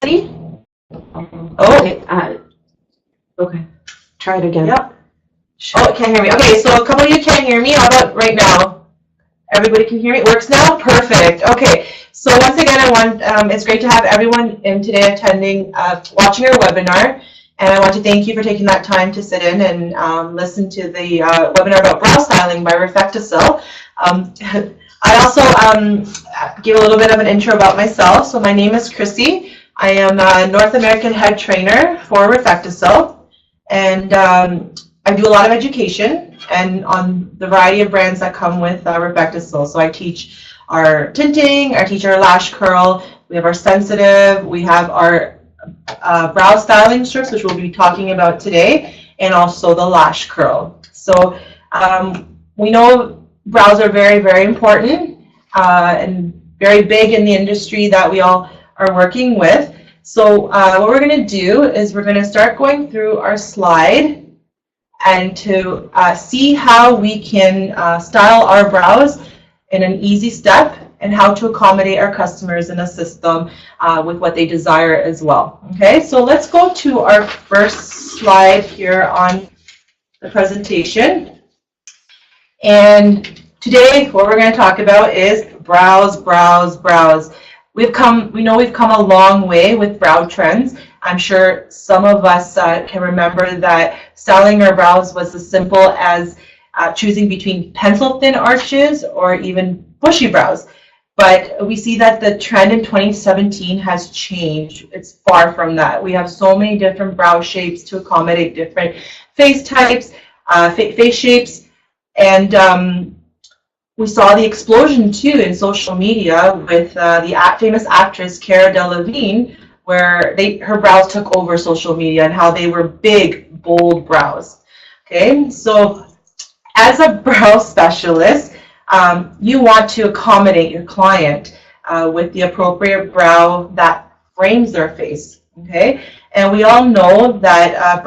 Oh, okay. Try it again. Yep. Oh, it can't hear me. Okay, so a couple of you can't hear me. How about right now? Everybody can hear me? Works now? Perfect. Okay. So once again, it's great to have everyone in today attending, watching our webinar. And I want to thank you for taking that time to sit in and listen to the webinar about brow styling by Refectocil. I also give a little bit of an intro about myself. So my name is Chrissy. I am a North American head trainer for Refectocil. And I do a lot of education and on the variety of brands that come with Refectocil. So I teach our tinting, I teach our lash curl, we have our sensitive, we have our brow styling strips, which we'll be talking about today, and also the lash curl. So we know brows are very, very important and very big in the industry that we all are working with. So what we're going to do is we're going to start going through our slide and to see how we can style our brows in an easy step and how to accommodate our customers and assist them with what they desire as well. Okay, so let's go to our first slide here on the presentation. And today what we're going to talk about is brows, brows, brows. We know we've come a long way with brow trends. I'm sure some of us can remember that styling our brows was as simple as choosing between pencil thin arches or even bushy brows. But we see that the trend in 2017 has changed. It's far from that. We have so many different brow shapes to accommodate different face types, face shapes, and we saw the explosion too in social media with the famous actress Cara Delevingne, where her brows took over social media and how they were big, bold brows. Okay, so as a brow specialist, you want to accommodate your client with the appropriate brow that frames their face. Okay, and we all know that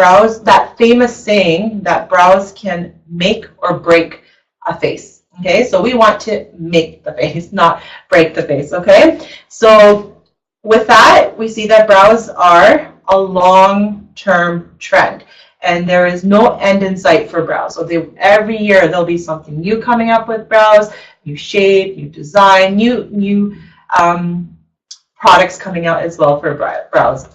that famous saying that brows can make or break a face. Okay, so we want to make the face, not break the face. Okay, so with that, we see that brows are a long-term trend, and there is no end in sight for brows. So every year there'll be something new coming up with brows, new shape, new design, new products coming out as well for brows.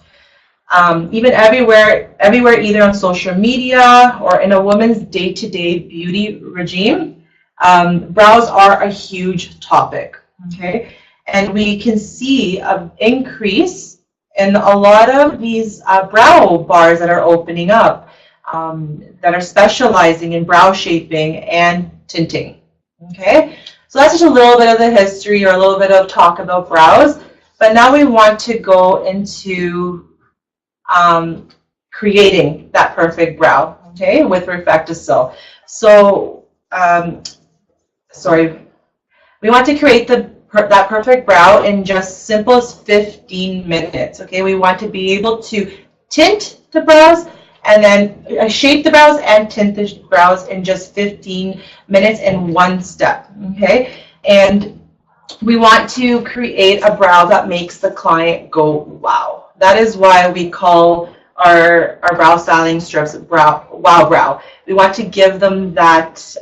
Even everywhere, either on social media or in a woman's day-to-day beauty regime, brows are a huge topic. Okay, and we can see an increase in a lot of these brow bars that are opening up, that are specializing in brow shaping and tinting. Okay, so that's just a little bit of the history or a little bit of talk about brows. But now we want to go into creating that perfect brow, okay, with Refectocil. So, we want to create that perfect brow in just simple as 15 minutes. Okay, we want to be able to tint the brows and then shape the brows and tint the brows in just 15 minutes in one step. Okay, and we want to create a brow that makes the client go wow. That is why we call our brow styling strips wow brow. We want to give them that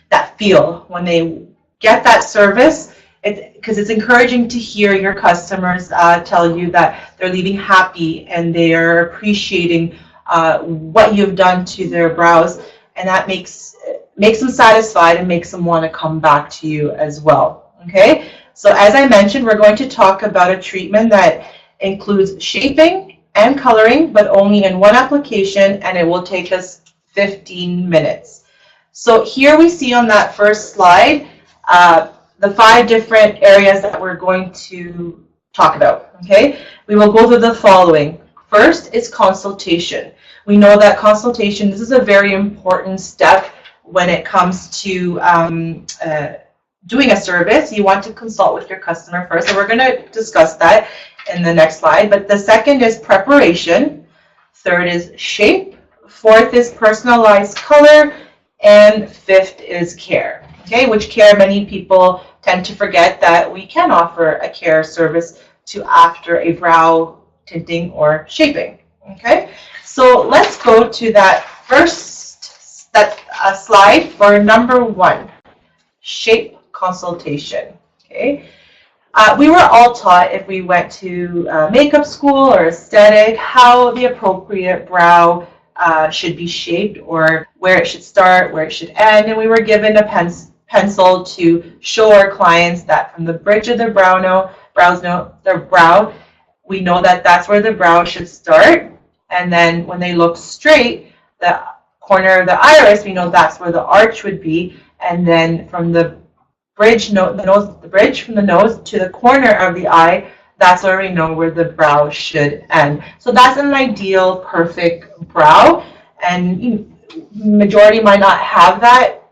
that feel when they get that service, because it's encouraging to hear your customers tell you that they're leaving happy and they are appreciating what you've done to their brows, and that makes them satisfied and makes them want to come back to you as well. Okay, so as I mentioned, we're going to talk about a treatment that includes shaping and coloring, but only in one application, and it will take us 15 minutes. So here we see on that first slide the 5 different areas that we're going to talk about. Okay, we will go through the following. First is consultation. We know that consultation, this is a very important step when it comes to doing a service. You want to consult with your customer first, and we're going to discuss that in the next slide. But the second is preparation. Third is shape. Fourth is personalized color. And fifth is care. Okay, which care many people tend to forget that we can offer a care service to after a brow tinting or shaping. Okay, so let's go to that first slide for number 1, shape consultation. Okay, we were all taught, if we went to makeup school or aesthetic, how the appropriate brow should be shaped, or where it should start, where it should end, and we were given a pencil to show our clients that from the bridge of the brow, we know that that's where the brow should start, and then when they look straight, the corner of the iris, we know that's where the arch would be, and then from the bridge, the bridge from the nose to the corner of the eye, that's where we know where the brow should end. So that's an ideal, perfect brow, and majority might not have that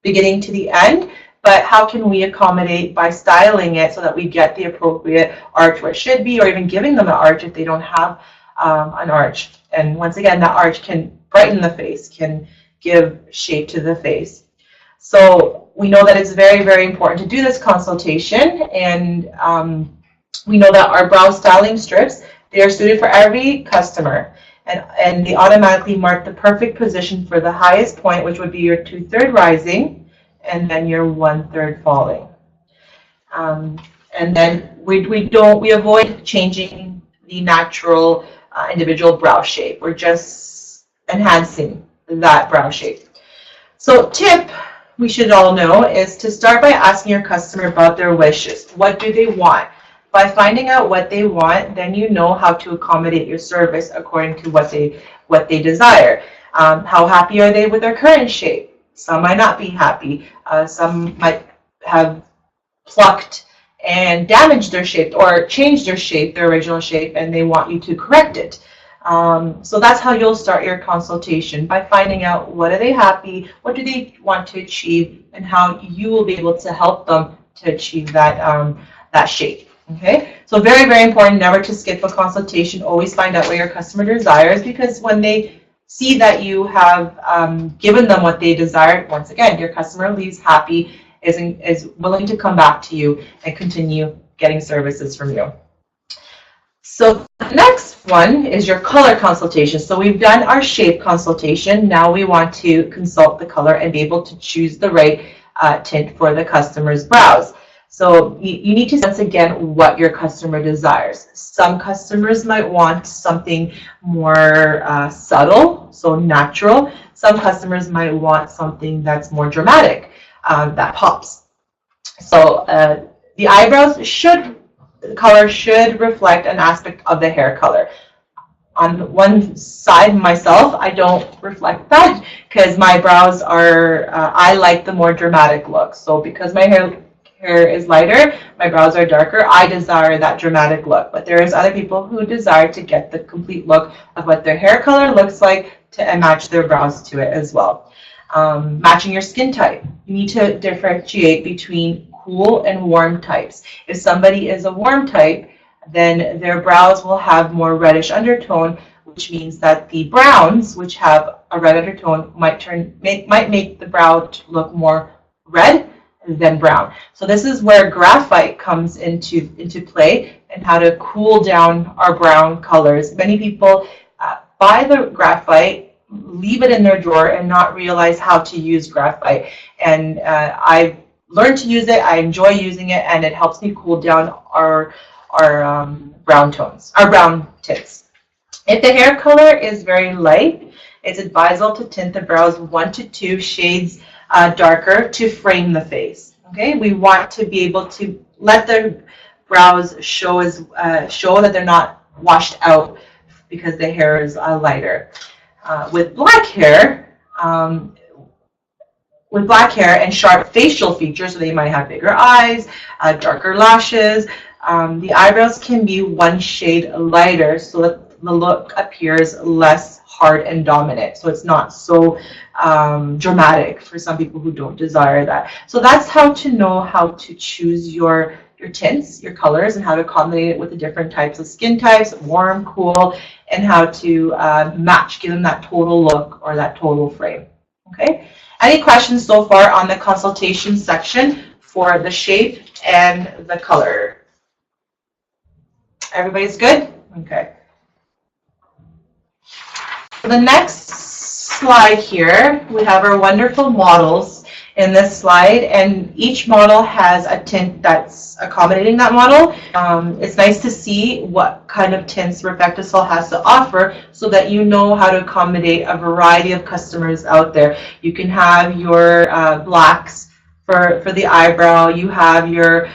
beginning to the end, but how can we accommodate by styling it so that we get the appropriate arch where it should be, or even giving them an arch if they don't have an arch. And once again, that arch can brighten the face, can give shape to the face. So we know that it's very, very important to do this consultation, and we know that our brow styling strips, they are suited for every customer, and they automatically mark the perfect position for the highest point, which would be your 2/3 rising, and then your 1/3 falling. And then we avoid changing the natural individual brow shape. We're just enhancing that brow shape. So tip we should all know is to start by asking your customer about their wishes. What do they want? By finding out what they want, then you know how to accommodate your service according to what they desire. How happy are they with their current shape? Some might not be happy. Some might have plucked and damaged their shape or changed their shape, their original shape, and they want you to correct it. So that's how you'll start your consultation, by finding out what are they happy, what do they want to achieve, and how you will be able to help them to achieve that shape. Okay, so very, very important never to skip a consultation. Always find out what your customer desires, because when they see that you have given them what they desire, once again, your customer leaves happy, is willing to come back to you and continue getting services from you. So the next one is your color consultation. So we've done our shape consultation. Now we want to consult the color and be able to choose the right tint for the customer's brows. So you need to sense again what your customer desires. Some customers might want something more subtle, so natural. Some customers might want something that's more dramatic, that pops. So the eyebrows the color should reflect an aspect of the hair color. On one side, myself, I don't reflect that because my brows are, I like the more dramatic look. So because my hair is lighter, my brows are darker, I desire that dramatic look. But there is other people who desire to get the complete look of what their hair color looks like to match their brows to it as well. Matching your skin type. You need to differentiate between cool and warm types. If somebody is a warm type, then their brows will have more reddish undertone, which means that the browns, which have a red undertone, might make the brow look more red than brown. So this is where graphite comes into play, and how to cool down our brown colors. Many people buy the graphite, leave it in their drawer, and not realize how to use graphite. And I've learned to use it. I enjoy using it, and it helps me cool down our brown tones, our brown tints. If the hair color is very light, it's advisable to tint the brows 1 to 2 shades darker to frame the face. Okay, we want to be able to let the brows show that they're not washed out because the hair is lighter. With black hair and sharp facial features, so they might have bigger eyes, darker lashes, the eyebrows can be 1 shade lighter so that the look appears less hard and dominant. So it's not so dramatic for some people who don't desire that. So that's how to know how to choose your tints, your colors, and how to accommodate it with the different types of skin types, warm, cool, and how to give them that total look or that total frame. Okay? Any questions so far on the consultation section for the shape and the color? Everybody's good? Okay. The next slide here, we have our wonderful models in this slide, and each model has a tint that's accommodating that model. It's nice to see what kind of tints Refectocil has to offer so that you know how to accommodate a variety of customers out there. You can have your blacks for the eyebrow. You have your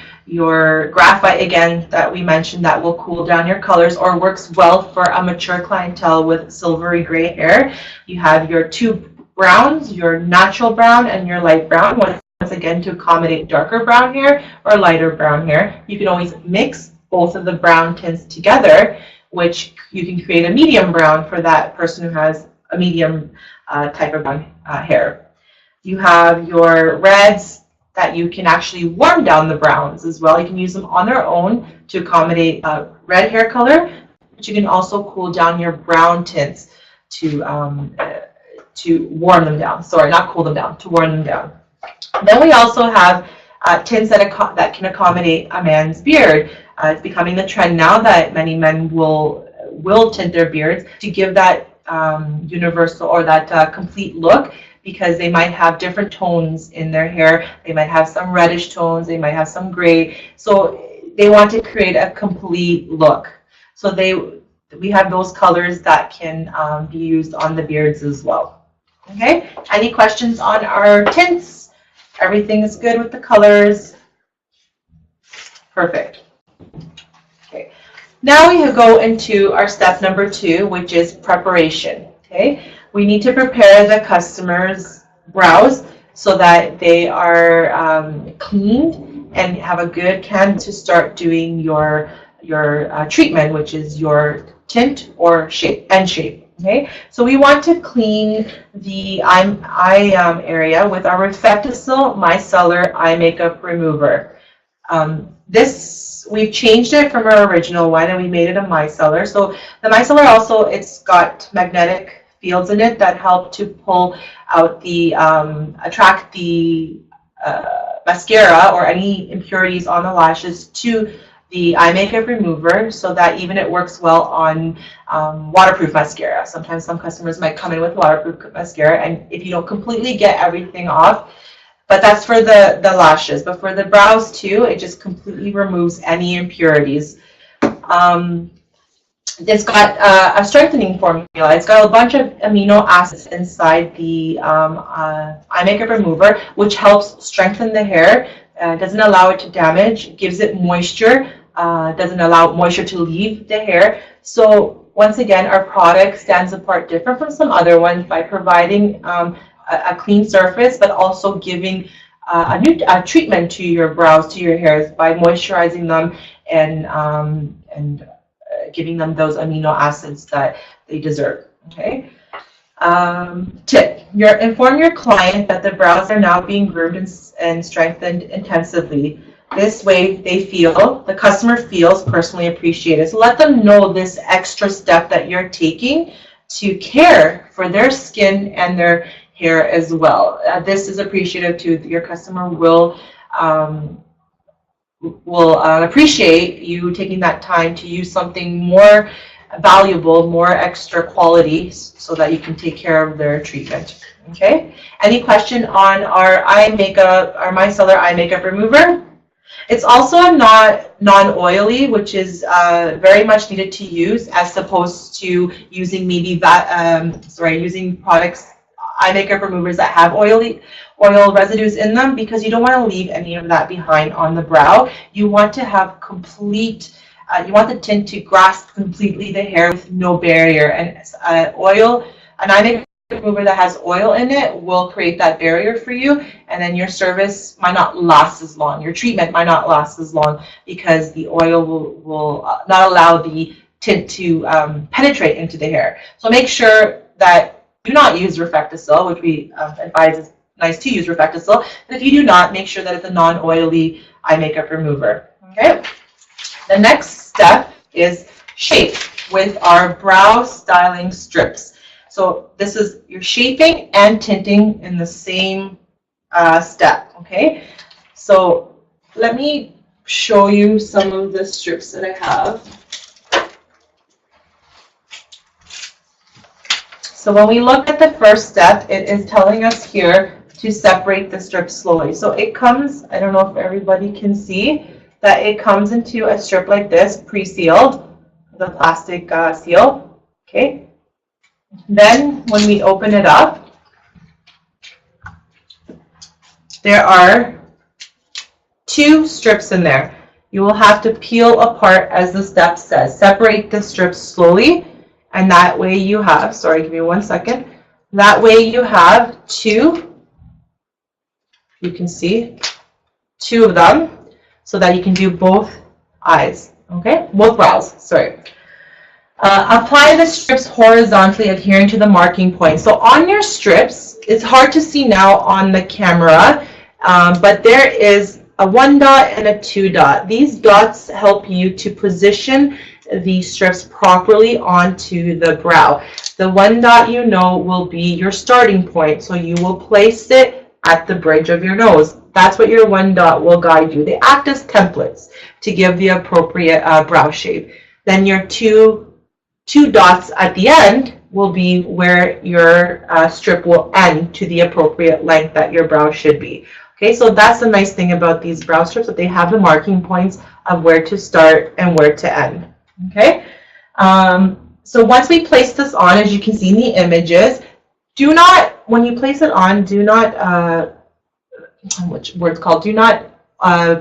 graphite, again, that we mentioned, that will cool down your colors or works well for a mature clientele with silvery gray hair. You have your two browns, your natural brown and your light brown, once again to accommodate darker brown hair or lighter brown hair. You can always mix both of the brown tints together, which you can create a medium brown for that person who has a medium type of brown hair. You have your reds that you can actually warm down the browns as well. You can use them on their own to accommodate red hair color, but you can also cool down your brown tints to warm them down. Sorry, not cool them down, to warm them down. Then we also have tints that can accommodate a man's beard. It's becoming the trend now that many men will tint their beards to give that universal or that complete look, because they might have different tones in their hair. They might have some reddish tones, they might have some gray. So they want to create a complete look. So we have those colors that can be used on the beards as well. Okay, any questions on our tints? Everything is good with the colors? Perfect. Okay, now we go into our step number 2, which is preparation. Okay, we need to prepare the customer's brows so that they are cleaned and have a good canvas to start doing your treatment, which is your tint or shape. Okay, so we want to clean the eye area with our Refectocil Micellar Eye Makeup Remover. We've changed it from our original one and we made it a micellar. So the micellar also, it's got magnetic fields in it that help to pull out attract the mascara or any impurities on the lashes to the eye makeup remover, so that even it works well on waterproof mascara. Sometimes some customers might come in with waterproof mascara, and if you don't completely get everything off, but that's for the lashes. But for the brows too, it just completely removes any impurities. It's got a strengthening formula. It's got a bunch of amino acids inside the eye makeup remover, which helps strengthen the hair, doesn't allow it to damage, gives it moisture, doesn't allow moisture to leave the hair. So once again, our product stands apart different from some other ones by providing a clean surface, but also giving a treatment to your brows, to your hairs, by moisturizing them and giving them those amino acids that they deserve. Okay. Tip: inform your client that the brows are now being groomed and strengthened intensively. This way the customer feels personally appreciated. So let them know this extra step that you're taking to care for their skin and their hair as well. This is appreciative too. Your customer will appreciate you taking that time to use something more valuable, more extra quality, so that you can take care of their treatment. Okay. Any question on our micellar eye makeup remover? It's also a non-oily, which is very much needed to use, as opposed to using using products, eye makeup removers that have oil residues in them, because you don't want to leave any of that behind on the brow. You want to have complete, you want the tint to grasp completely the hair with no barrier. And an eye makeup remover that has oil in it will create that barrier for you, and then your service might not last as long. Your treatment might not last as long because the oil will not allow the tint to penetrate into the hair. So make sure that do not use Refectocil, which we advise is nice to use Refectocil. But if you do not, make sure that it's a non-oily eye makeup remover. Okay. The next step is shape with our brow styling strips. So this is your shaping and tinting in the same step. Okay. So let me show you some of the strips that I have. So when we look at the first step, it is telling us here to separate the strip slowly. So it comes, I don't know if everybody can see, that it comes into a strip like this, pre-sealed, the plastic seal, okay? Then when we open it up, there are 2 strips in there. You will have to peel apart as the step says. Separate the strips slowly, and that way you have, sorry, give me 1 second. That way you have 2, you can see, 2 of them, so that you can do both eyes, okay? Both brows, sorry. Apply the strips horizontally, adhering to the marking point. So on your strips, it's hard to see now on the camera, but there is a 1 dot and a 2 dot. These dots help you to position the strips properly onto the brow. The 1 dot, you know, will be your starting point, so you will place it at the bridge of your nose. That's what your 1 dot will guide you. They act as templates to give the appropriate brow shape. Then your two dots at the end will be where your strip will end to the appropriate length that your brow should be. Okay, so that's the nice thing about these brow strips, that they have the marking points of where to start and where to end. Okay, so once we place this on, as you can see in the images, do not, when you place it on, do not, which word's called, do not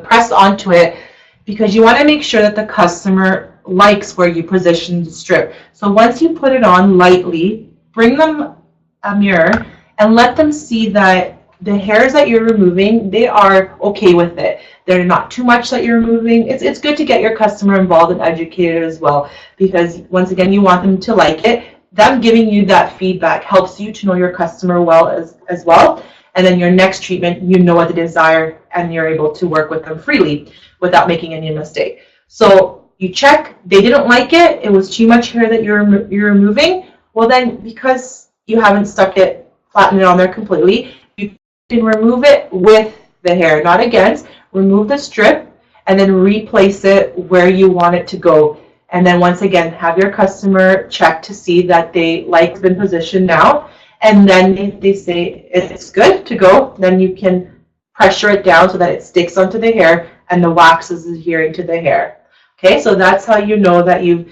press onto it, because you want to make sure that the customer likes where you position the strip. So once you put it on lightly, bring them a mirror and let them see that the hairs that you're removing, they are okay with it. They're not too much that you're removing. It's good to get your customer involved and educated as well, because once again, you want them to like it. Them giving you that feedback helps you to know your customer well as well. And then your next treatment, you know what they desire, and you're able to work with them freely without making any mistake. So you check, they didn't like it, it was too much hair that you're removing. Well then, because you haven't stuck it, flattened it on there completely, you can remove it with the hair, not against. Remove the strip and then replace it where you want it to go. And then once again, have your customer check to see that they like been positioned now. And then if they say it's good to go, then you can pressure it down so that it sticks onto the hair and the wax is adhering to the hair. Okay, so that's how you know that you've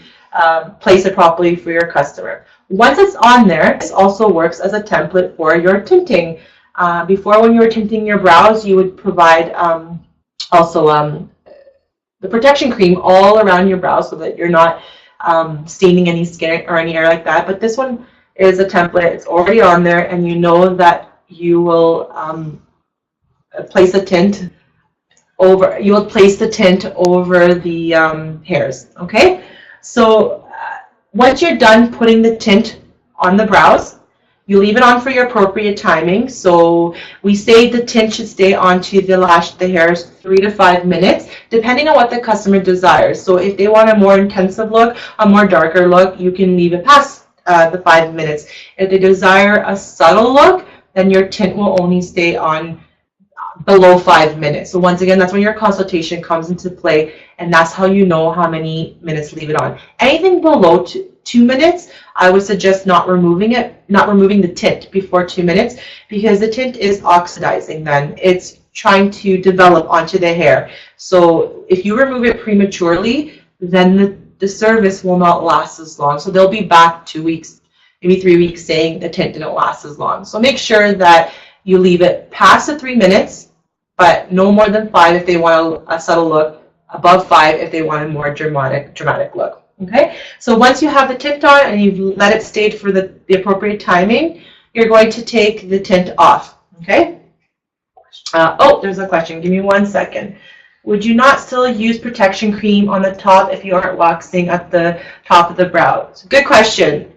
placed it properly for your customer. Once it's on there, this also works as a template for your tinting. Before, when you were tinting your brows, you would provide also the protection cream all around your brows so that you're not staining any skin or any hair like that. But this one is a template. It's already on there, and you know that you will place a tint over. You will place the tint over the hairs. Okay. So once you're done putting the tint on the brows, you leave it on for your appropriate timing. So we say the tint should stay onto the hairs 3 to 5 minutes, depending on what the customer desires. So if they want a more intensive look, a more darker look, you can leave it past the 5 minutes. If they desire a subtle look, then your tint will only stay on below 5 minutes. So once again, that's when your consultation comes into play, and that's how you know how many minutes to leave it on. Anything below 2 minutes, I would suggest not removing the tint before 2 minutes, because the tint is oxidizing then. It's trying to develop onto the hair. So if you remove it prematurely, then the service will not last as long. So they'll be back 2 weeks, maybe 3 weeks, saying the tint didn't last as long. So make sure that you leave it past the 3 minutes, but no more than 5 if they want a subtle look, above 5 if they want a more dramatic look. Okay, so once you have the tint on and you've let it stay for the appropriate timing, you're going to take the tint off. Okay. Oh, there's a question. Give me 1 second. Would you not still use protection cream on the top if you aren't waxing at the top of the brow? It's a good question.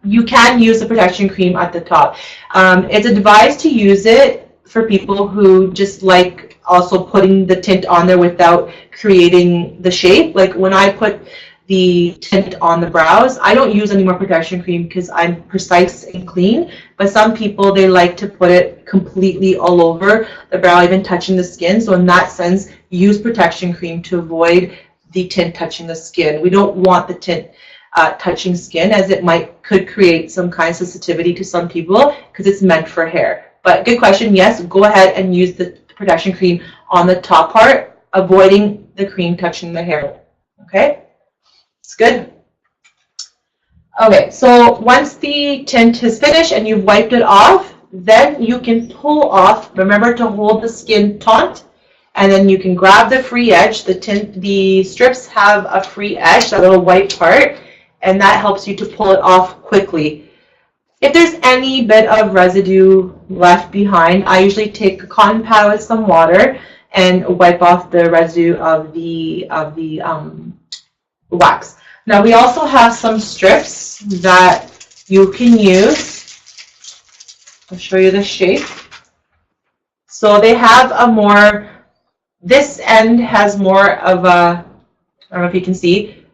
You can use the protection cream at the top. It's advised to use it for people who just like also putting the tint on there without creating the shape. Like when I put the tint on the brows, I don't use any more protection cream because I'm precise and clean, but some people, they like to put it completely all over the brow, even touching the skin. So in that sense, use protection cream to avoid the tint touching the skin. We don't want the tint touching skin, as it could create some kind of sensitivity to some people because it's meant for hair. But good question. Yes, go ahead and use the protection cream on the top part, avoiding the cream touching the hair. Okay, it's good. Okay, so once the tint is finished and you've wiped it off, then you can pull off. Remember to hold the skin taut, and then you can grab the free edge. The strips have a free edge, that little white part, and that helps you to pull it off quickly. If there's any bit of residue left behind, I usually take a cotton pad with some water and wipe off the residue of the wax. Now we also have some strips that you can use. I'll show you the shape. So they have a more, this end has more of a, I don't know if you can see,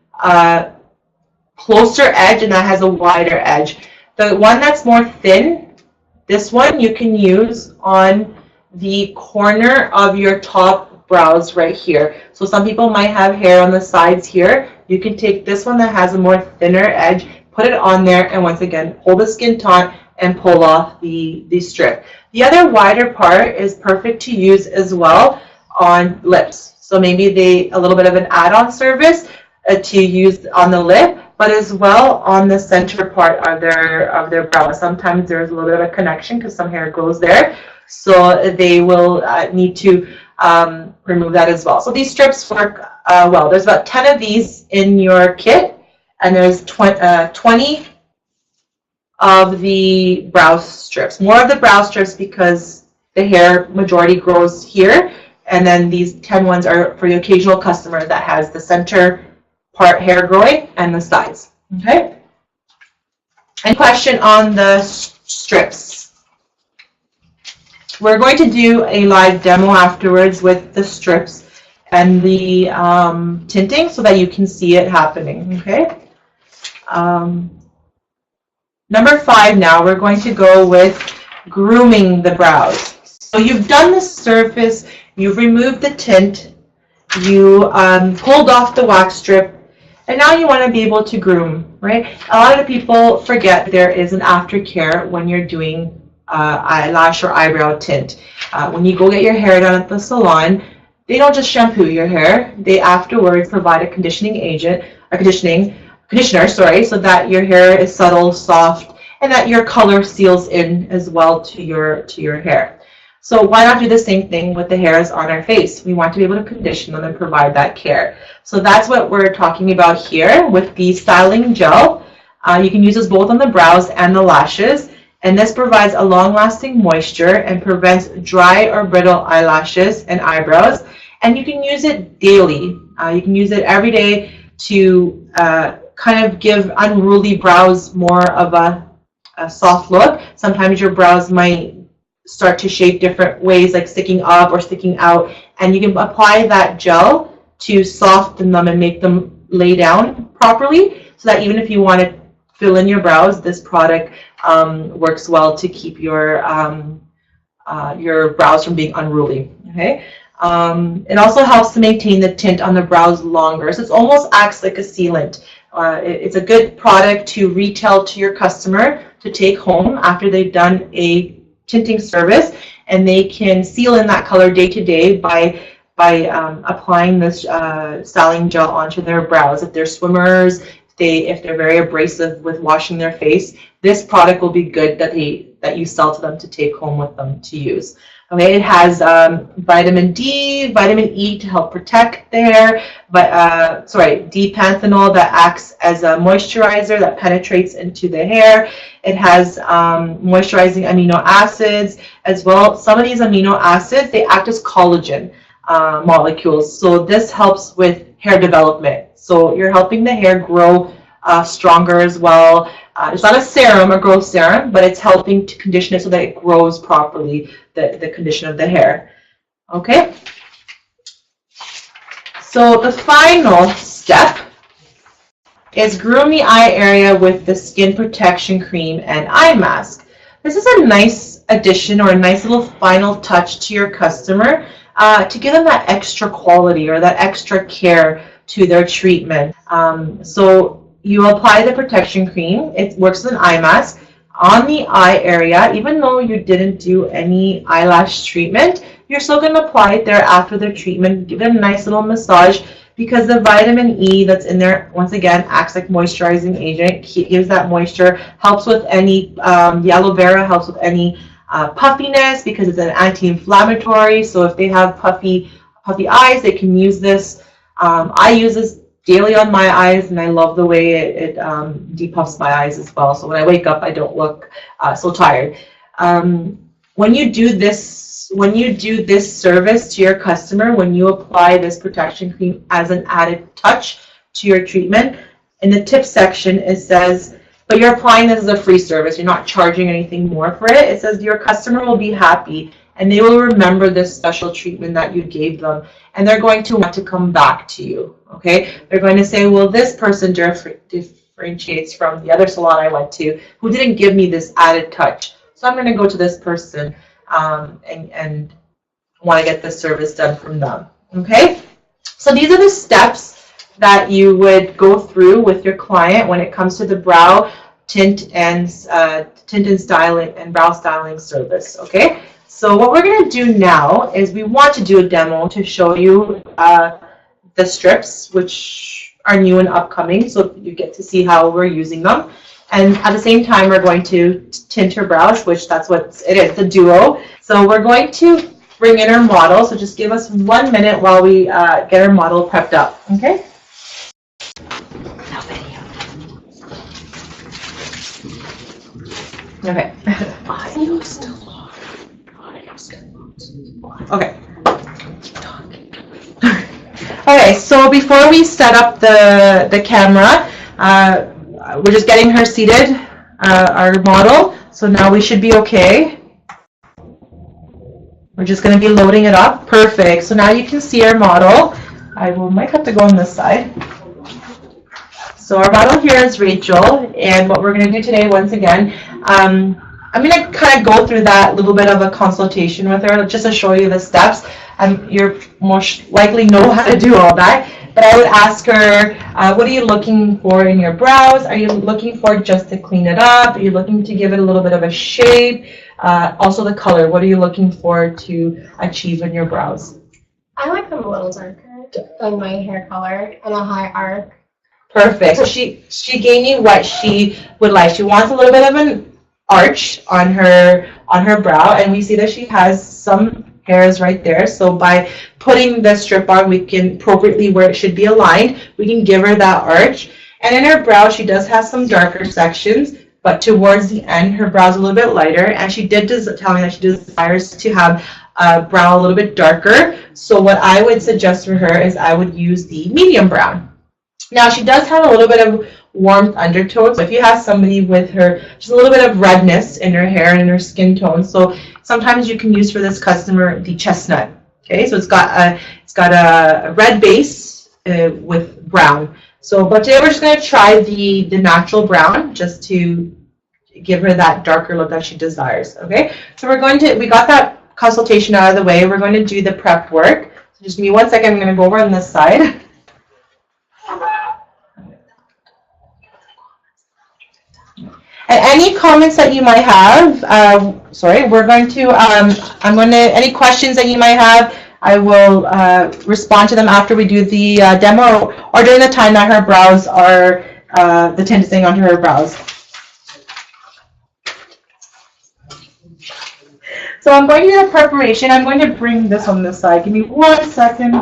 closer edge, and that has a wider edge. The one that's more thin, this one you can use on the corner of your top brows right here. So some people might have hair on the sides here. You can take this one that has a more thinner edge, put it on there, and once again, hold the skin taut and pull off the strip. The other wider part is perfect to use as well on lips. So maybe a little bit of an add-on service to use on the lip, but as well on the center part of their brow. Sometimes there's a little bit of a connection because some hair grows there, so they will need to remove that as well. So these strips work well. There's about 10 of these in your kit, and there's 20 of the brow strips. More of the brow strips because the hair majority grows here, and then these 10 ones are for the occasional customer that has the center part hair growing and the sides. Okay? Any question on the strips? We're going to do a live demo afterwards with the strips and the tinting so that you can see it happening. Okay? Number 5 now, we're going to go with grooming the brows. So you've done the surface, you've removed the tint, you pulled off the wax strip, and now you want to be able to groom, right? A lot of people forget there is an aftercare when you're doing eyelash or eyebrow tint. When you go get your hair done at the salon, they don't just shampoo your hair. They afterwards provide a conditioning agent, conditioner, so that your hair is subtle, soft, and that your color seals in as well to your hair. So why not do the same thing with the hairs on our face? We want to be able to condition them and provide that care. So that's what we're talking about here with the styling gel. You can use this both on the brows and the lashes, and this provides a long-lasting moisture and prevents dry or brittle eyelashes and eyebrows. And you can use it daily. You can use it every day to kind of give unruly brows more of a soft look. Sometimes your brows might start to shape different ways, like sticking up or sticking out, and you can apply that gel to soften them and make them lay down properly, so that even if you want to fill in your brows, this product works well to keep your brows from being unruly. Okay. It also helps to maintain the tint on the brows longer, so it almost acts like a sealant. It's a good product to retail to your customer to take home after they've done a tinting service, and they can seal in that color day to day by applying this styling gel onto their brows. If they're swimmers, if they're very abrasive with washing their face, this product will be good that you sell to them to take home with them to use. Okay, it has vitamin D, vitamin E to help protect the hair, but D-panthenol that acts as a moisturizer that penetrates into the hair. It has moisturizing amino acids as well. Some of these amino acids, they act as collagen molecules, so this helps with hair development. So you're helping the hair grow stronger as well. It's not a serum or growth serum, but it's helping to condition it so that it grows properly, the condition of the hair. Okay? So the final step is groom the eye area with the skin protection cream and eye mask. This is a nice addition or a nice little final touch to your customer to give them that extra quality or that extra care to their treatment. So you apply the protection cream. It works as an eye mask on the eye area. Even though you didn't do any eyelash treatment, you're still going to apply it there after the treatment. Give it a nice little massage, because the vitamin E that's in there, once again, acts like moisturizing agent. It gives that moisture, helps with any, the aloe vera helps with any puffiness, because it's an anti-inflammatory. So if they have puffy eyes, they can use this. I use this daily on my eyes, and I love the way it depuffs my eyes as well. So when I wake up, I don't look so tired. When you do this service to your customer, when you apply this protection cream as an added touch to your treatment, in the tip section it says, but you're applying this as a free service, you're not charging anything more for it. It says your customer will be happy and they will remember this special treatment that you gave them, and they're going to want to come back to you. Okay, they're going to say, well, this person differentiates from the other salon I went to who didn't give me this added touch, so I'm going to go to this person and want to get this service done from them. Okay, so these are the steps that you would go through with your client when it comes to the brow tint and styling and brow styling service. Okay, so what we're going to do now is we want to do a demo to show you the strips, which are new and upcoming, so you get to see how we're using them. And at the same time, we're going to tint her brows, which that's what it is, the duo. So we're going to bring in our model. So just give us 1 minute while we get our model prepped up. Okay? No video. Okay. Okay. Okay, so before we set up the camera, we're just getting her seated, our model. So now we should be okay. We're just going to be loading it up. Perfect. So now you can see our model. Might have to go on this side. So our model here is Rachel, and what we're going to do today, once again, I'm going to kind of go through that little bit of a consultation with her, just to show you the steps. You're most likely know how to do all that. But I would ask her, what are you looking for in your brows? Are you looking for just to clean it up? Are you looking to give it a little bit of a shape? Also the color, what are you looking for to achieve in your brows? I like them a little darker than my hair color and a high arc. Perfect. So she gave me what she would like. She wants a little bit of an arch on her brow, and we see that she has some hairs right there. So by putting the strip on, we can appropriately where it should be aligned, we can give her that arch. And in her brow, she does have some darker sections, but towards the end, her brow's a little bit lighter. And she did tell me that she desires to have a brow a little bit darker. So what I would suggest for her is I would use the medium brown. Now she does have a little bit of warmth undertones. So if you have somebody with her, just a little bit of redness in her hair and in her skin tone. So sometimes you can use for this customer the chestnut. Okay, so it's got a red base with brown. So, but today we're just going to try the natural brown just to give her that darker look that she desires. Okay, so we got that consultation out of the way. We're going to do the prep work. So just give me 1 second. I'm going to go over on this side. And any comments that you might have, we're going to, any questions that you might have, I will respond to them after we do the demo or during the time that her brows are, the tint is staying onto her brows. So I'm going to do the preparation. I'm going to bring this on this side. Give me 1 second.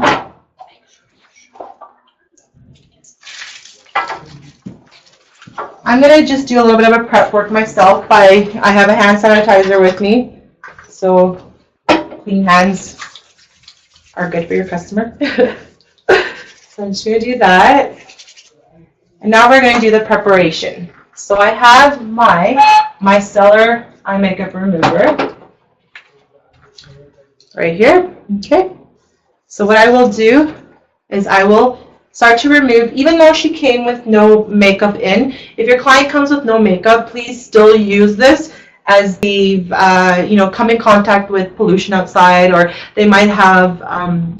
I'm going to just do a little bit of a prep work myself. I have a hand sanitizer with me, so clean hands are good for your customer. So I'm just going to do that. And now we're going to do the preparation. So I have my Stellar Eye Makeup Remover right here. Okay. So what I will do is I will start to remove, even though she came with no makeup in. If your client comes with no makeup, please still use this as they've come in contact with pollution outside, or they might have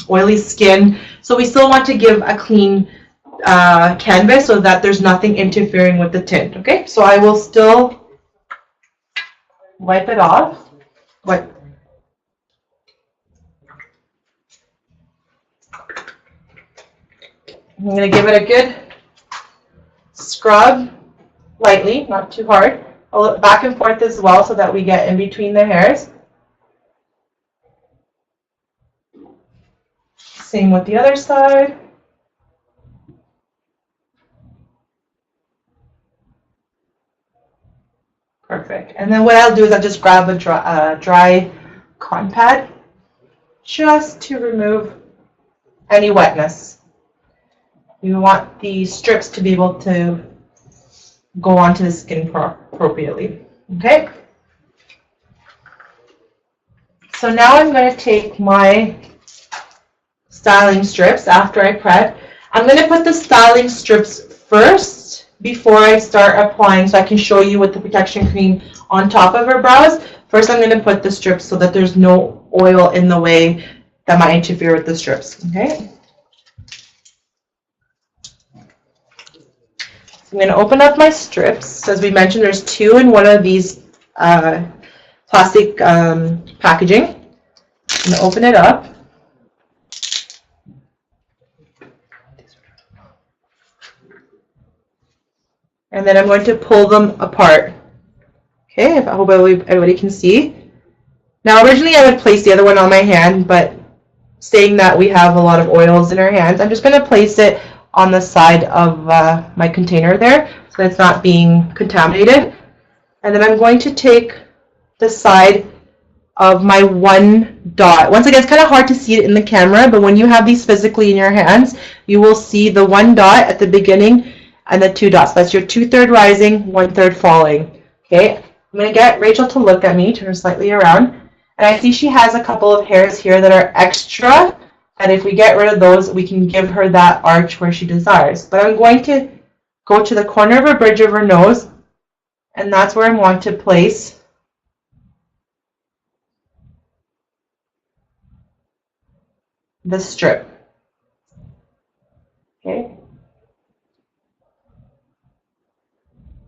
oily skin. So we still want to give a clean canvas so that there's nothing interfering with the tint. Okay, so I will still wipe it off. I'm going to give it a good scrub lightly, not too hard. I'll look back and forth as well so that we get in between the hairs. Same with the other side. Perfect. And then what I'll do is I'll just grab a dry cotton pad just to remove any wetness. You want the strips to be able to go onto the skin appropriately. Okay? So now I'm going to take my styling strips after I prep. I'm going to put the styling strips first before I start applying so I can show you with the protection cream on top of her brows. First I'm going to put the strips so that there's no oil in the way that might interfere with the strips. Okay? I'm going to open up my strips. As we mentioned, there's 2 in one of these plastic packaging. I'm going to open it up. And then I'm going to pull them apart. Okay, I hope everybody can see. Now originally I would place the other one on my hand, but saying that we have a lot of oils in our hands, I'm just going to place it on the side of my container there so it's not being contaminated. And then I'm going to take the side of my 1 dot. Once again, it's kind of hard to see it in the camera, but when you have these physically in your hands, you will see the 1 dot at the beginning and the 2 dots. That's your 2/3 rising, 1/3 falling. Okay, I'm going to get Rachel to look at me, turn her slightly around. And I see she has a couple of hairs here that are extra. And if we get rid of those, we can give her that arch where she desires. But I'm going to go to the corner of her bridge of her nose, and that's where I want to place the strip. Okay.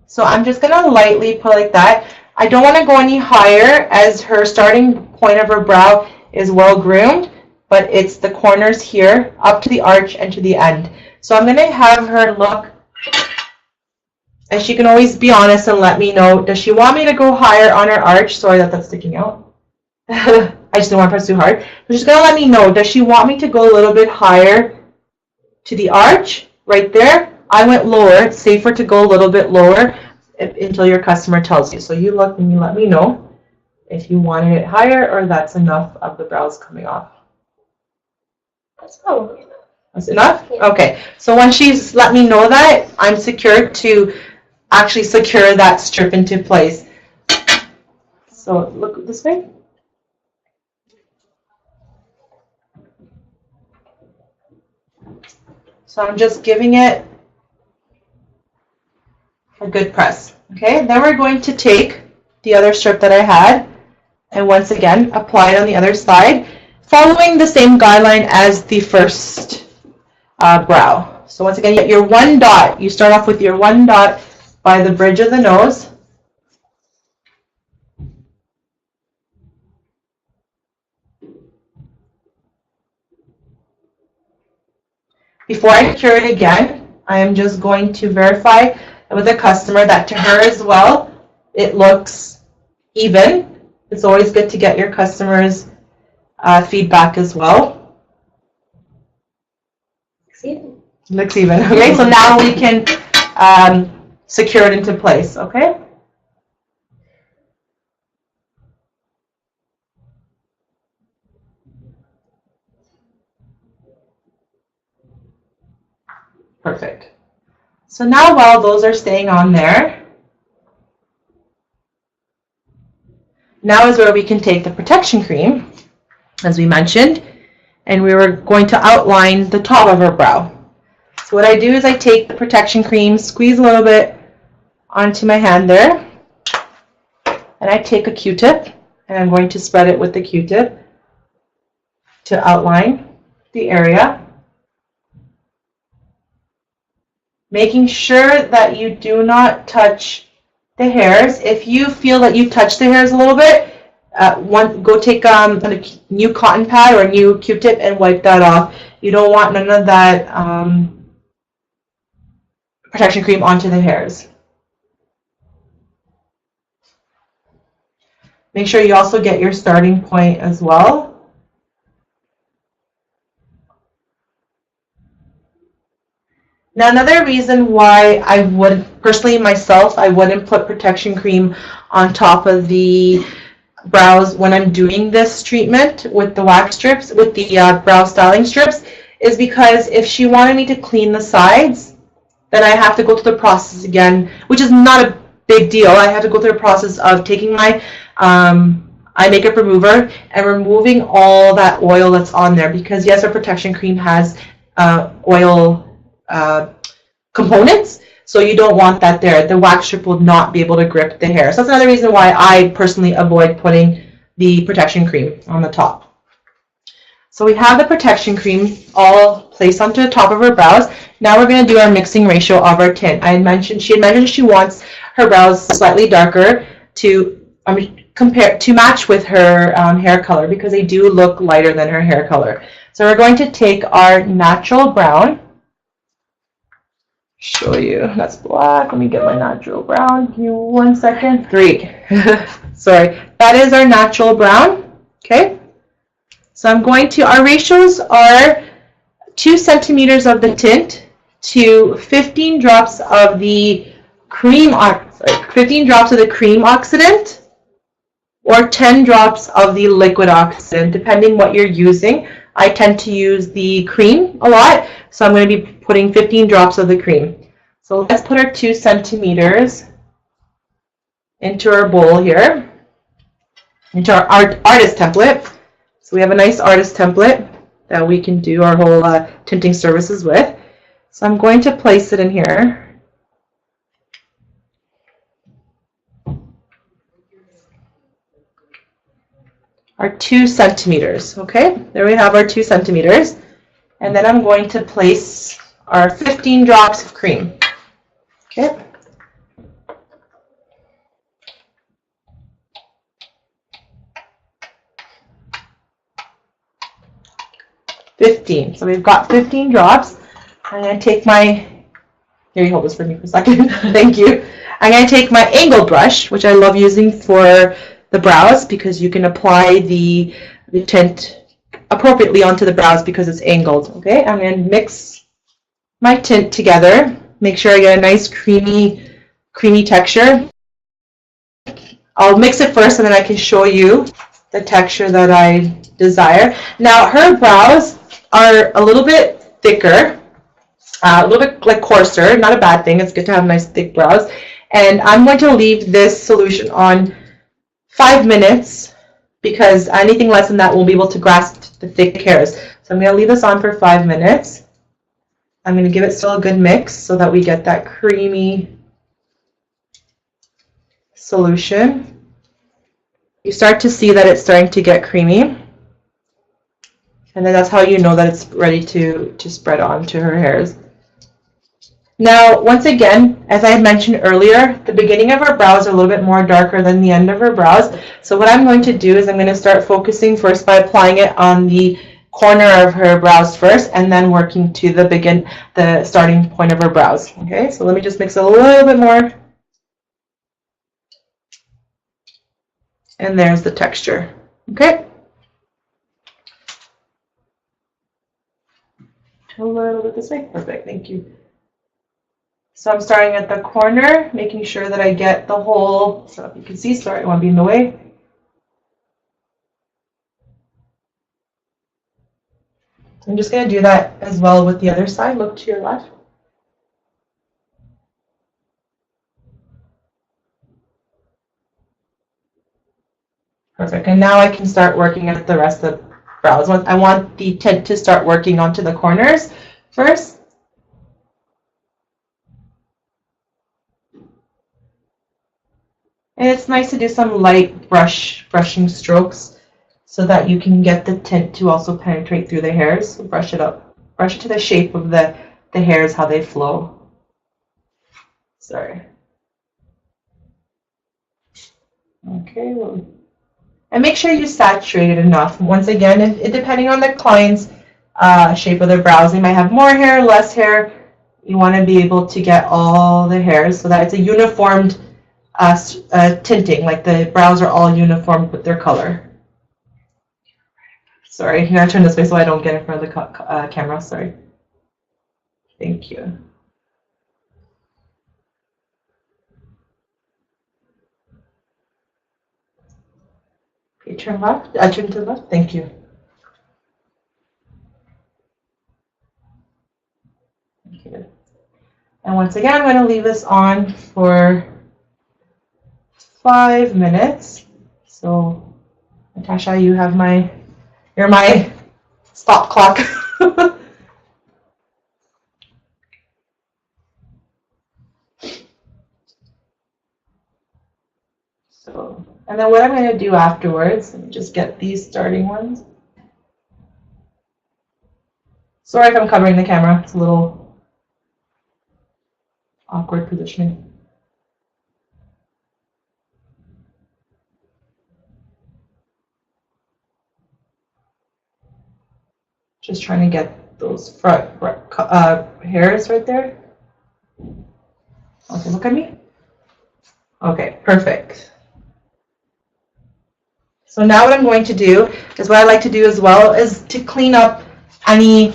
So I'm just going to lightly put like that. I don't want to go any higher as her starting point of her brow is well groomed, but it's the corners here up to the arch and to the end. So I'm going to have her look, and she can always be honest and let me know, does she want me to go higher on her arch? Sorry that that's sticking out. I just don't want to press too hard. But she's going to let me know, does she want me to go a little bit higher to the arch right there? I went lower. It's safer to go a little bit lower until your customer tells you. So you look and you let me know if you wanted it higher or that's enough of the brows coming off. That's probably enough. That's enough? Yeah. Okay. So once she's let me know that, I'm secure to actually secure that strip into place. So look this way. So I'm just giving it a good press. Okay, then we're going to take the other strip that I had and once again apply it on the other side, following the same guideline as the first brow. So once again, you get your 1 dot. You start off with your 1 dot by the bridge of the nose. Before I cure it again, I am just going to verify with the customer that to her as well, it looks even. It's always good to get your customers' feedback as well. Looks even. Looks even. Okay, so now we can secure it into place. Okay. Perfect. So now while those are staying on there, now is where we can take the protection cream, as we mentioned, and we were going to outline the top of her brow. So what I do is I take the protection cream, squeeze a little bit onto my hand there, and I take a Q-tip, and I'm going to spread it with the Q-tip to outline the area. making sure that you do not touch the hairs. If you feel that you've touched the hairs a little bit, go take a new cotton pad or a new Q-tip and wipe that off. You don't want none of that protection cream onto the hairs. Make sure you also get your starting point as well. Now, another reason why I would, personally myself, I wouldn't put protection cream on top of the brows when I'm doing this treatment with the wax strips, with the brow styling strips, is because if she wanted me to clean the sides, then I have to go through the process again, which is not a big deal. I have to go through the process of taking my eye makeup remover and removing all that oil that's on there, because yes, our protection cream has oil components, so you don't want that there. The wax strip will not be able to grip the hair. So that's another reason why I personally avoid putting the protection cream on the top. So we have the protection cream all placed onto the top of her brows. Now we're going to do our mixing ratio of our tint. She had mentioned she wants her brows slightly darker to match with her hair color, because they do look lighter than her hair color. So we're going to take our natural brown. Show you, that's black. Let me get my natural brown. Give me 1 second. 3. Sorry. That is our natural brown. Okay. So I'm going to, our ratios are 2 centimeters of the tint to 15 drops of the cream, 15 drops of the cream oxidant, or 10 drops of the liquid oxidant, depending what you're using. I tend to use the cream a lot, so I'm going to be putting 15 drops of the cream. So let's put our 2 centimeters into our bowl here, into our artist template. So we have a nice artist template that we can do our whole tinting services with. So I'm going to place it in here. Our 2 centimeters, okay? There we have our 2 centimeters. And then I'm going to place our 15 drops of cream, okay? So we've got 15 drops. I'm going to take my, here, you hold this for me for a second. Thank you. I'm going to take my angled brush, which I love using for the brows, because you can apply the tint appropriately onto the brows because it's angled. Okay, I'm going to mix my tint together. Make sure I get a nice creamy texture. I'll mix it first, and then I can show you the texture that I desire. Now, her brows are a little bit thicker, a little bit like coarser. Not a bad thing. It's good to have nice thick brows. And I'm going to leave this solution on 5 minutes, because anything less than that won't be able to grasp the thick hairs. So I'm going to leave this on for 5 minutes. I'm going to give it still a good mix so that we get that creamy solution. You start to see that it's starting to get creamy. And then that's how you know that it's ready to spread onto her hairs. Now, once again, as I had mentioned earlier, the beginning of her brows are a little bit more darker than the end of her brows. So what I'm going to do is I'm going to start focusing first by applying it on the corner of her brows first, and then working to the starting point of her brows. Okay, so let me just mix it a little bit more. And there's the texture. Okay. A little bit this way. Perfect. Thank you. So I'm starting at the corner, making sure that I get the whole, so if you can see, sorry, I don't want to be in the way. I'm just going to do that as well with the other side. Look to your left. Perfect. And now I can start working at the rest of the brows. I want the tint to start working onto the corners first. And it's nice to do some light brushing strokes so that you can get the tint to also penetrate through the hairs. So brush it up. Brush it to the shape of the hairs, how they flow. Sorry. Okay, well, and make sure you saturate it enough. Once again, depending on the client's shape of their brows, they might have more hair, less hair. You want to be able to get all the hairs so that it's a uniformed tinting, like the brows are all uniform with their color. Sorry, I'm going to turn this way so I don't get in front of the camera. Sorry. Thank you. Okay, turn left. Turn to the left. Thank you. Okay. And once again, I'm going to leave this on for 5 minutes. So, Natasha, you're my stop clock. So, and then what I'm going to do afterwards, let me just get these starting ones. Sorry if I'm covering the camera, it's a little awkward positioning. Just trying to get those front hairs right there. Okay, look at me. Okay, perfect. So now what I'm going to do is what I like to do as well is to clean up any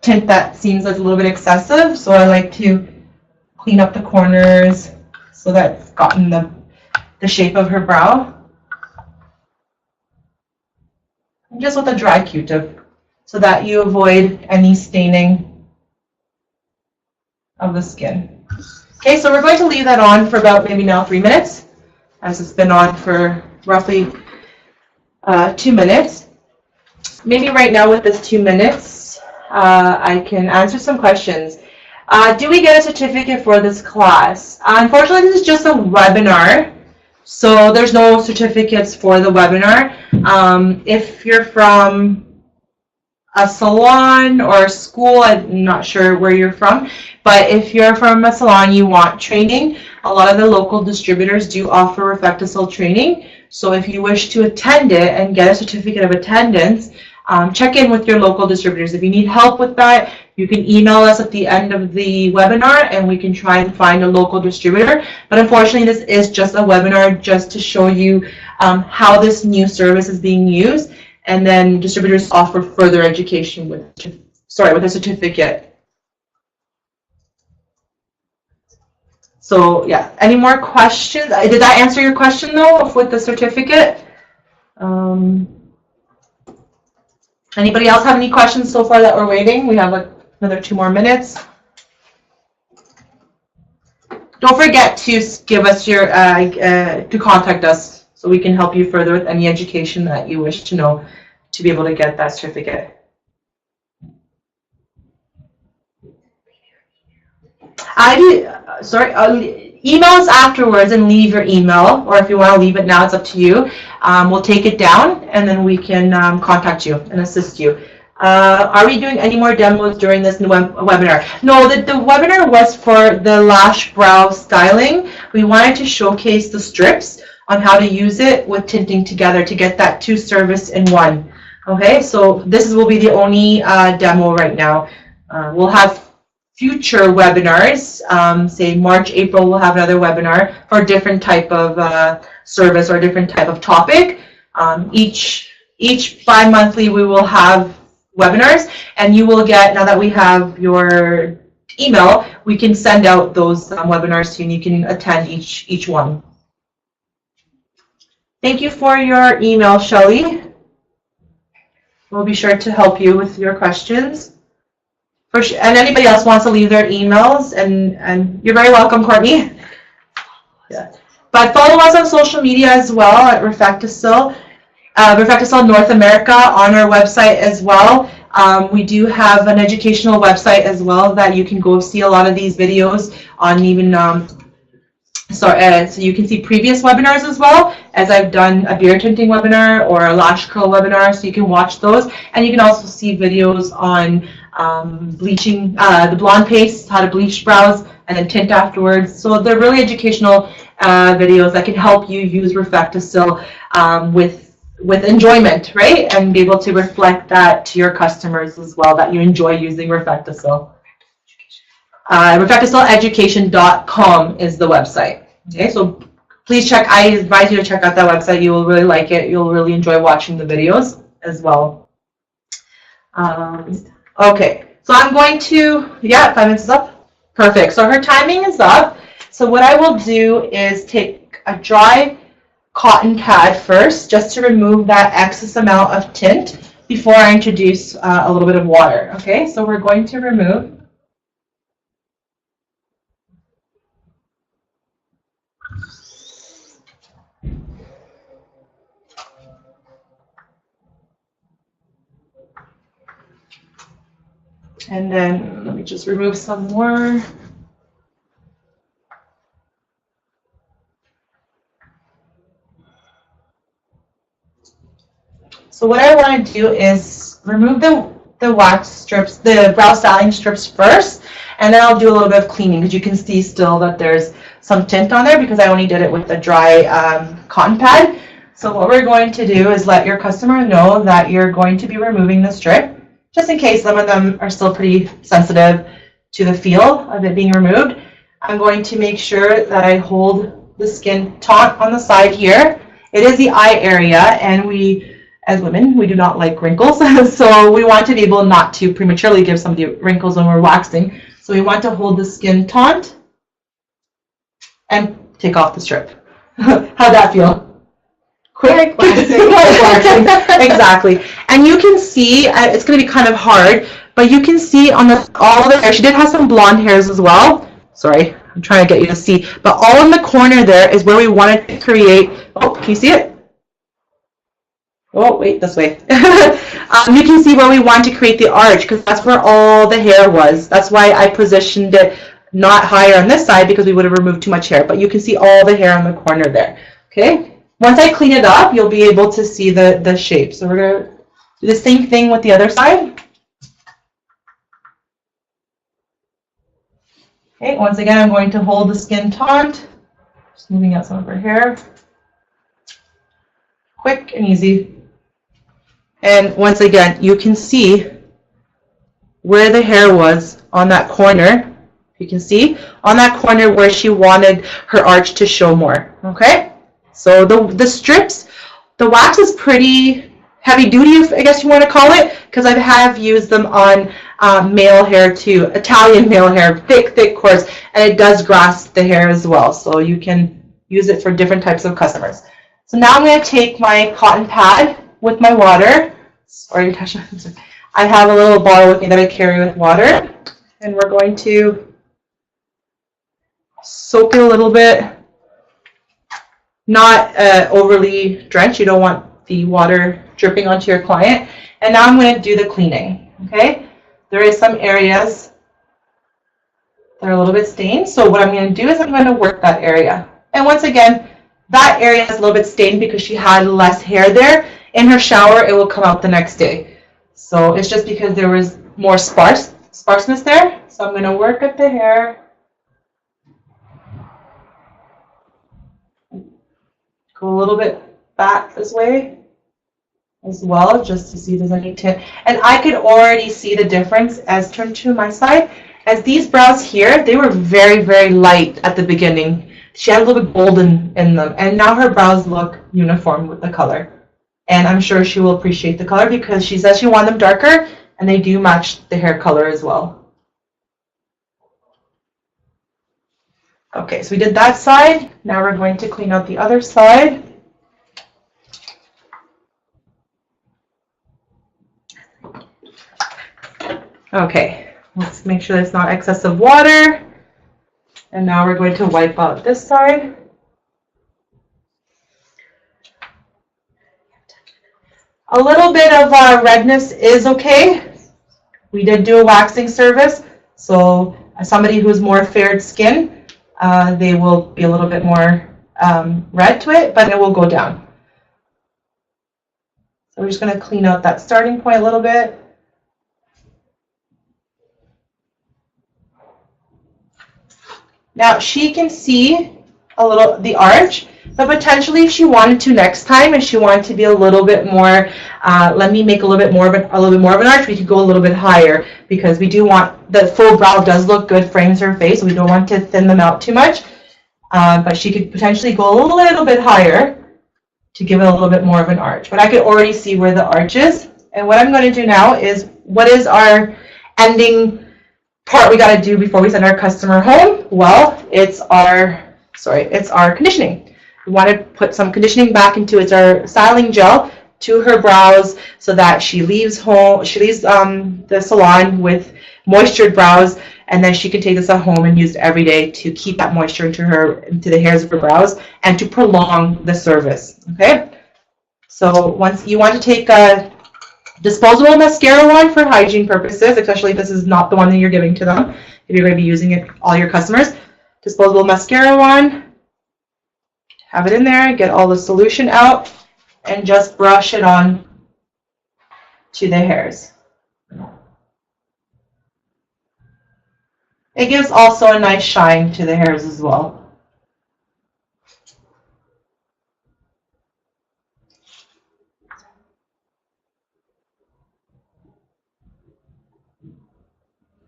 tint that seems like a little bit excessive. So I like to clean up the corners so that it's gotten the shape of her brow. Just with a dry Q-tip so that you avoid any staining of the skin. Okay, so we're going to leave that on for about maybe now 3 minutes, as it's been on for roughly 2 minutes. Maybe right now with this 2 minutes, I can answer some questions. Do we get a certificate for this class? Unfortunately, this is just a webinar, so there's no certificates for the webinar. If you're from a salon or a school, I'm not sure where you're from, but if you're from a salon, you want training, a lot of the local distributors do offer Refectocil training. So if you wish to attend it and get a certificate of attendance, check in with your local distributors. If you need help with that, you can email us at the end of the webinar and we can try and find a local distributor. But unfortunately, this is just a webinar just to show you how this new service is being used, and then distributors offer further education with a certificate. So yeah, any more questions? Did that answer your question though with the certificate? Anybody else have any questions so far that we're waiting? We have like another 2 more minutes. Don't forget to give us your to contact us so we can help you further with any education that you wish to know to be able to get that certificate. Email us afterwards and leave your email, or if you want to leave it now, it's up to you. We'll take it down and then we can contact you and assist you. Are we doing any more demos during this webinar? No, the webinar was for the lash brow styling. We wanted to showcase the strips on how to use it with tinting together to get that 2 service in 1. Okay, so this will be the only demo right now. We'll have future webinars, say March, April, we'll have another webinar for a different type of service or a different type of topic. Each bi-monthly we will have webinars, and you will get, now that we have your email, we can send out those webinars to you and you can attend each one. Thank you for your email, Shelley. We'll be sure to help you with your questions. And anybody else wants to leave their emails, and you're very welcome, Courtney. Yeah. But follow us on social media as well at Refectocil, Refectocil North America on our website as well. We do have an educational website as well that you can go see a lot of these videos on, even so you can see previous webinars as well, as I've done a beard tinting webinar or a lash curl webinar, so you can watch those, and you can also see videos on bleaching, the blonde paste, how to bleach brows, and then tint afterwards. So they're really educational videos that can help you use Refectocil with enjoyment, right? And be able to reflect that to your customers as well, that you enjoy using Refectocil. Refectocileducation.com is the website. Okay, so please check. I advise you to check out that website. You will really like it. You'll really enjoy watching the videos as well. Okay, so I'm going to, 5 minutes is up. Perfect. So her timing is up. So what I will do is take a dry cotton pad first, just to remove that excess amount of tint before I introduce a little bit of water. Okay, so we're going to remove. And then let me just remove some more. So what I want to do is remove the wax strips, the brow styling strips first, and then I'll do a little bit of cleaning, because you can see still that there's some tint on there because I only did it with a dry cotton pad. So what we're going to do is let your customer know that you're going to be removing the strip, just in case some of them are still pretty sensitive to the feel of it being removed. I'm going to make sure that I hold the skin taut on the side here. It is the eye area, and we, as women, we do not like wrinkles, so we want to be able not to prematurely give somebody wrinkles when we're waxing. So we want to hold the skin taut and take off the strip. How'd that feel? Quick waxing. Exactly. And you can see, it's going to be kind of hard, but you can see on all the hair, she did have some blonde hairs as well. Sorry, I'm trying to get you to see. But all in the corner there is where we wanted to create, oh, can you see it? Oh, wait, this way. You can see where we want to create the arch, because that's where all the hair was. That's why I positioned it not higher on this side, because we would have removed too much hair. But you can see all the hair on the corner there. Okay? Once I clean it up, you'll be able to see the shape. So we're going to do the same thing with the other side. Okay, once again, I'm going to hold the skin taut. Just moving out some of her hair. Quick and easy. And once again, you can see where the hair was on that corner. You can see on that corner where she wanted her arch to show more. Okay? So the strips, the wax is pretty heavy duty, I guess you want to call it, because I have used them on male hair too, Italian male hair, thick, coarse, and it does grasp the hair as well. So you can use it for different types of customers. So now I'm going to take my cotton pad with my water. Sorry, Tasha. I have a little bottle with me that I carry with water, and we're going to soak it a little bit. Not overly drenched. You don't want the water dripping onto your client. And now I'm going to do the cleaning. Okay? There is some areas that are a little bit stained. So what I'm going to do is I'm going to work that area. And once again, that area is a little bit stained because she had less hair there. In her shower, it will come out the next day. So it's just because there was more sparseness there. So I'm going to work at the hair. Go a little bit back this way as well, just to see if there's any tint. And I could already see the difference as turned to my side. As these brows here, they were very light at the beginning. She had a little bit golden in them. And now her brows look uniform with the color. And I'm sure she will appreciate the color because she says she wants them darker, and they do match the hair color as well. Okay, so we did that side. Now we're going to clean out the other side. Okay, let's make sure there's not excessive water. And now we're going to wipe out this side. A little bit of redness is okay. We did do a waxing service, so as somebody who's more fair skin, they will be a little bit more red to it, but it will go down. So we're just going to clean out that starting point a little bit. Now she can see the arch, but potentially if she wanted to next time, if she wanted to be a little bit more, let me make a little bit more of an arch, we could go a little bit higher, because we do want, the full brow does look good, frames her face, so we don't want to thin them out too much. But she could potentially go a little bit higher to give it a little bit more of an arch. But I could already see where the arch is. And what I'm going to do now is, what is our ending part we got to do before we send our customer home? Well, it's our conditioning. We want to put some conditioning back into it. It's our styling gel to her brows, so that she leaves the salon with moistured brows, and then she can take this at home and use it every day to keep that moisture into the hairs of her brows and to prolong the service. Okay, so once you want to take a disposable mascara wand for hygiene purposes, especially if this is not the one that you're giving to them, if you're going to be using it all your customers. Disposable mascara wand, have it in there, get all the solution out, and just brush it on to the hairs. It gives also a nice shine to the hairs as well.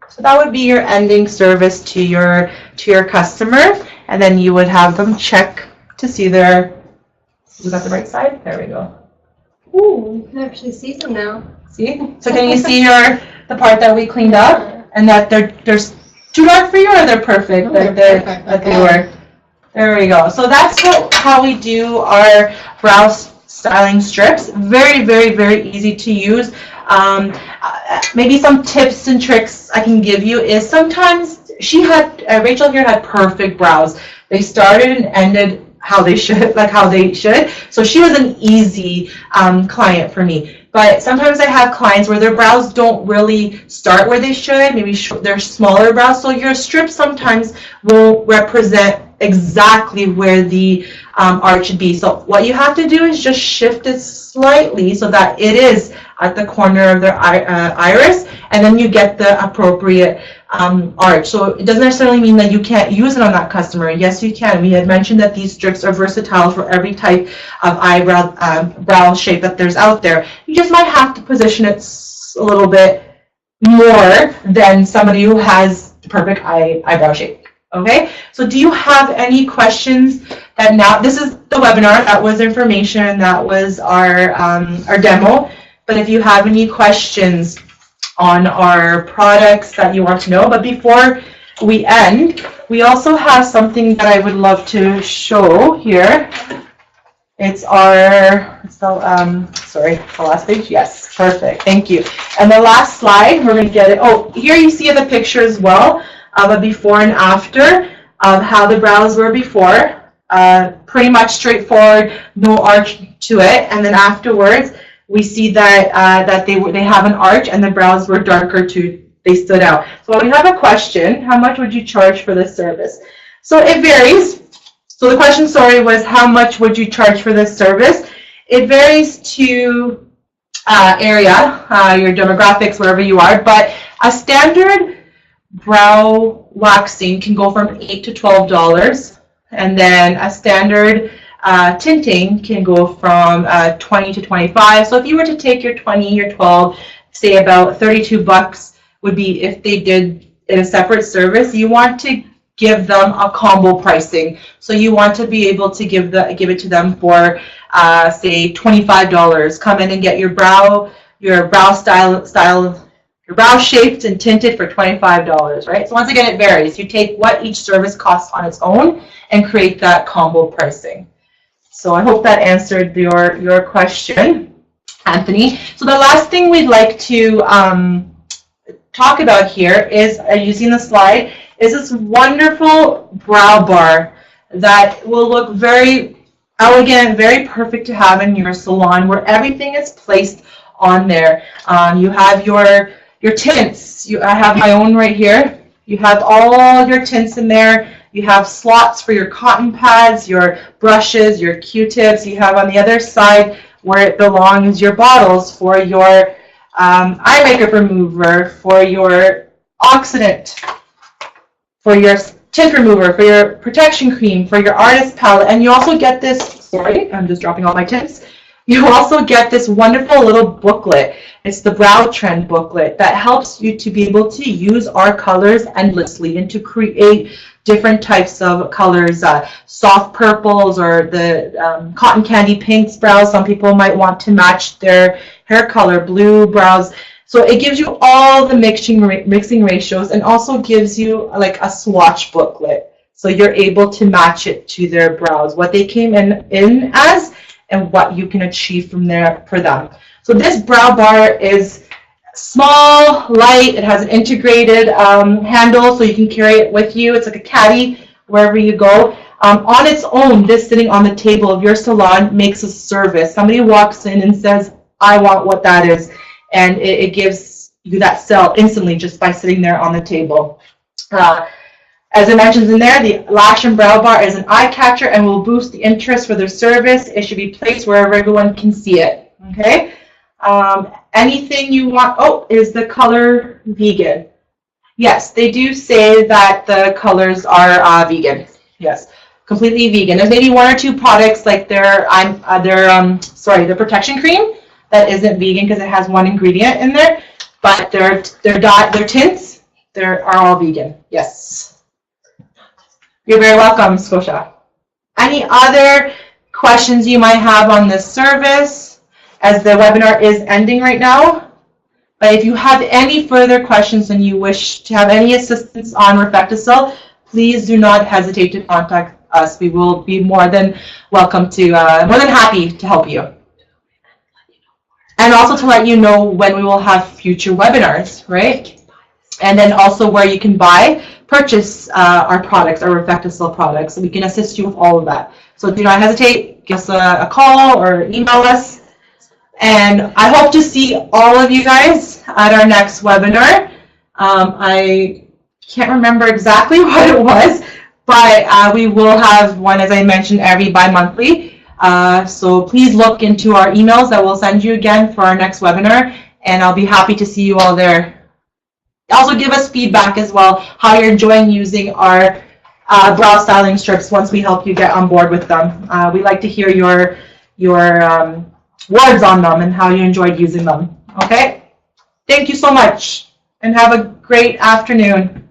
So that would be your ending service to your customer, and then you would have them check to see we got the right side. There we go. Ooh, you can actually see them now. See? So can you see the part that we cleaned up, and that they're too dark for you, or they're perfect? They're perfect. That they were. There we go. So that's how we do our brow styling strips. Very, very, very easy to use. Maybe some tips and tricks I can give you is, sometimes Rachel here had perfect brows. They started and ended how they should. So she was an easy client for me. But sometimes I have clients where their brows don't really start where they should. Maybe they're smaller brows. So your strip sometimes will represent exactly where the arch should be. So what you have to do is just shift it slightly so that it is at the corner of their iris, and then you get the appropriate arch. So it doesn't necessarily mean that you can't use it on that customer. Yes, you can. We had mentioned that these strips are versatile for every type of brow shape that there's out there. You just might have to position it a little bit more than somebody who has the perfect eyebrow shape. Okay, so do you have any questions? This is the webinar. That was information. That was our demo. But if you have any questions on our products that you want to know, but before we end, we also have something that I would love to show here. It's the last page. Yes, perfect. Thank you. And the last slide, we're going to get it. Oh, here you see the picture as well of a before and after of how the brows were before. Pretty much straightforward, no arch to it. And then afterwards, we see that they have an arch, and the brows were darker too. They stood out. So we have a question: how much would you charge for this service? So it varies. So the question, was how much would you charge for this service? It varies to area, your demographics, wherever you are. But a standard brow waxing can go from $8 to $12, and then a standard tinting can go from $20 to $25. So if you were to take your $20, your $12, say about $32 would be if they did in a separate service. You want to give them a combo pricing. So you want to be able to give it to them for say $25. Come in and get your brow shaped and tinted for $25, right? So once again, it varies. You take what each service costs on its own and create that combo pricing. So I hope that answered your question, Anthony. So the last thing we'd like to talk about here is, using the slide, is this wonderful brow bar that will look very elegant, very perfect to have in your salon, where everything is placed on there. You have your tints. I have my own right here. You have all your tints in there. You have slots for your cotton pads, your brushes, your Q-tips. You have on the other side where it belongs your bottles for your eye makeup remover, for your oxidant, for your tint remover, for your protection cream, for your artist palette, and you also get this, sorry, I'm just dropping all my tints. You also get this wonderful little booklet. It's the Brow Trend booklet that helps you to be able to use our colors endlessly and to create different types of colors, soft purples or the cotton candy pinks brows. Some people might want to match their hair color, blue brows. So it gives you all the mixing ratios and also gives you like a swatch booklet. So you're able to match it to their brows, what they came in as, and what you can achieve from there for them. So this brow bar is small, light. It has an integrated handle, so you can carry it with you. It's like a caddy wherever you go. On its own, this sitting on the table of your salon makes a service. Somebody walks in and says, I want what that is. And it gives you that sell instantly just by sitting there on the table. As it mentions in there, the lash and brow bar is an eye catcher and will boost the interest for their service. It should be placed wherever everyone can see it. Okay. Anything you want. Oh, is the color vegan? Yes, they do say that the colors are vegan. Yes, completely vegan. There's maybe one or two products like their protection cream that isn't vegan because it has one ingredient in there, but their tints are all vegan. Yes. You're very welcome, Scotia. Any other questions you might have on this service, as the webinar is ending right now? But if you have any further questions and you wish to have any assistance on Refectocil, please do not hesitate to contact us. We will be more than welcome to, more than happy to help you. And also to let you know when we will have future webinars, right? And then also where you can purchase our products, our Refectocil products. So we can assist you with all of that. So do not hesitate, give us a call or email us. And I hope to see all of you guys at our next webinar. I can't remember exactly what it was, but we will have one, as I mentioned, every bi-monthly. So please look into our emails that we'll send you again for our next webinar, and I'll be happy to see you all there. Also give us feedback as well, how you're enjoying using our brow styling strips once we help you get on board with them. We like to hear your words on them and how you enjoyed using them. Okay? Thank you so much, and have a great afternoon.